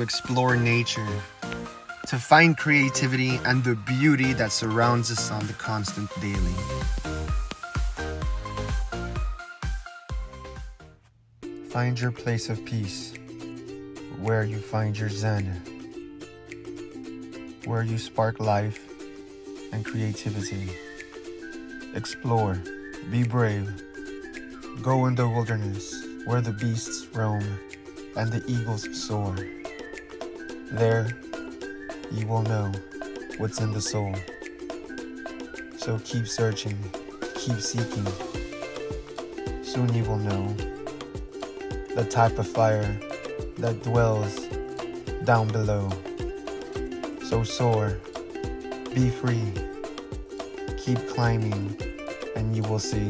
to explore nature, to find creativity and the beauty that surrounds us on the constant daily. Find your place of peace, where you find your zen, where you spark life and creativity. Explore, be brave, go in the wilderness where the beasts roam and the eagles soar. There you will know what's in the soul. So keep searching, keep seeking. Soon you will know the type of fire that dwells down below. So soar, be free, keep climbing, and you will see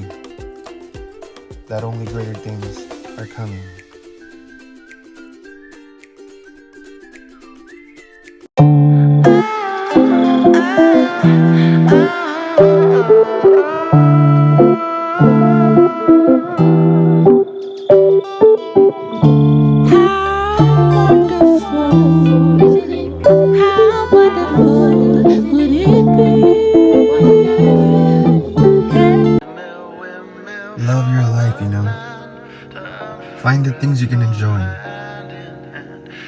that only greater things are coming. Love your life, you know. Find the things you can enjoy.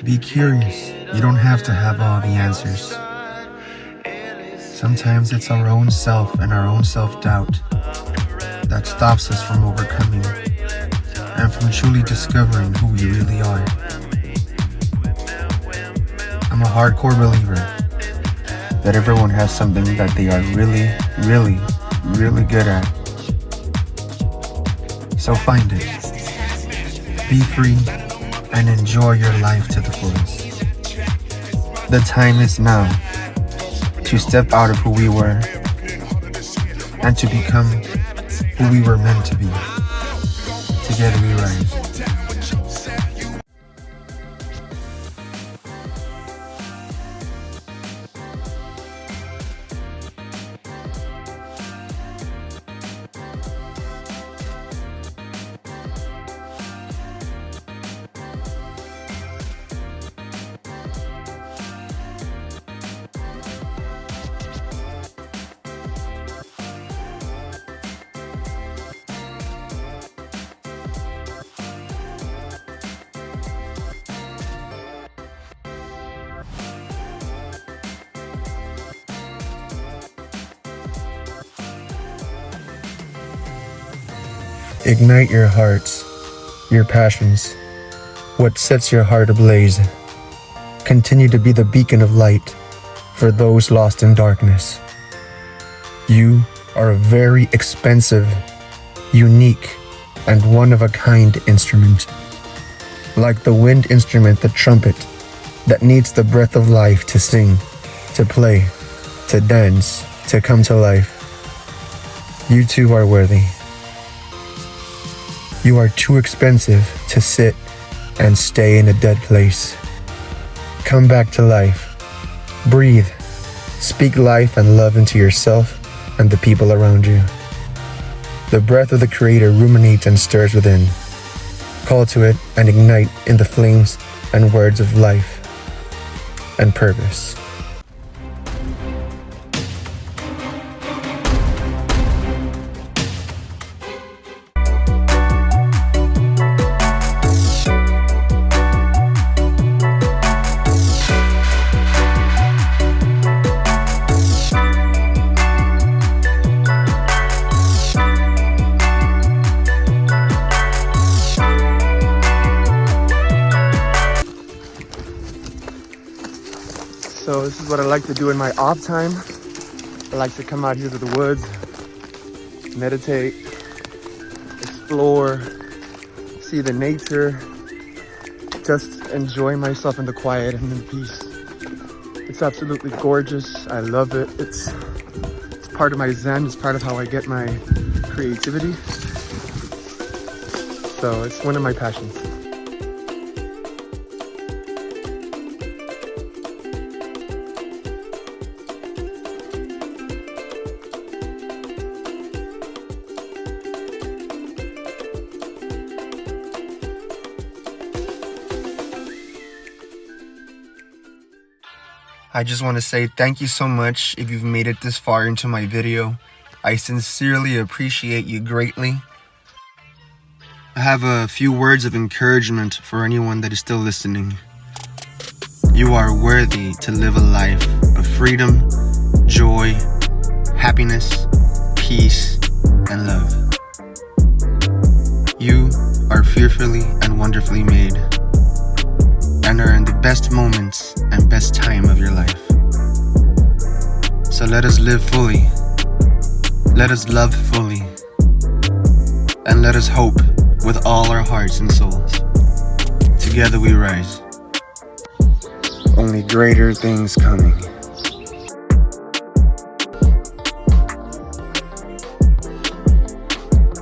Be curious. You don't have to have all the answers. Sometimes it's our own self and our own self-doubt that stops us from overcoming and from truly discovering who we really are. I'm a hardcore believer that everyone has something that they are really, really, really good at. So find it, be free, and enjoy your life to the fullest. The time is now to step out of who we were and to become who we were meant to be. Together we rise. Ignite your hearts, your passions, what sets your heart ablaze. Continue to be the beacon of light for those lost in darkness. You are a very expensive, unique, and one-of-a-kind instrument. Like the wind instrument, the trumpet, that needs the breath of life to sing, to play, to dance, to come to life. You too are worthy. You are too expensive to sit and stay in a dead place. Come back to life. Breathe. Speak life and love into yourself and the people around you. The breath of the Creator ruminates and stirs within. Call to it and ignite in the flames and words of life and purpose. So this is what I like to do in my off time. I like to come out here to the woods, meditate, explore, see the nature, just enjoy myself in the quiet and in peace. It's absolutely gorgeous. I love it. It's part of my zen. It's part of how I get my creativity. So it's one of my passions. I just want to say thank you so much if you've made it this far into my video. I sincerely appreciate you greatly. I have a few words of encouragement for anyone that is still listening. You are worthy to live a life of freedom, joy, happiness, peace, and love. You are fearfully and wonderfully made, and are in the best moments and best time of your life. So let us live fully, let us love fully, and let us hope with all our hearts and souls. Together we rise. Only greater things coming.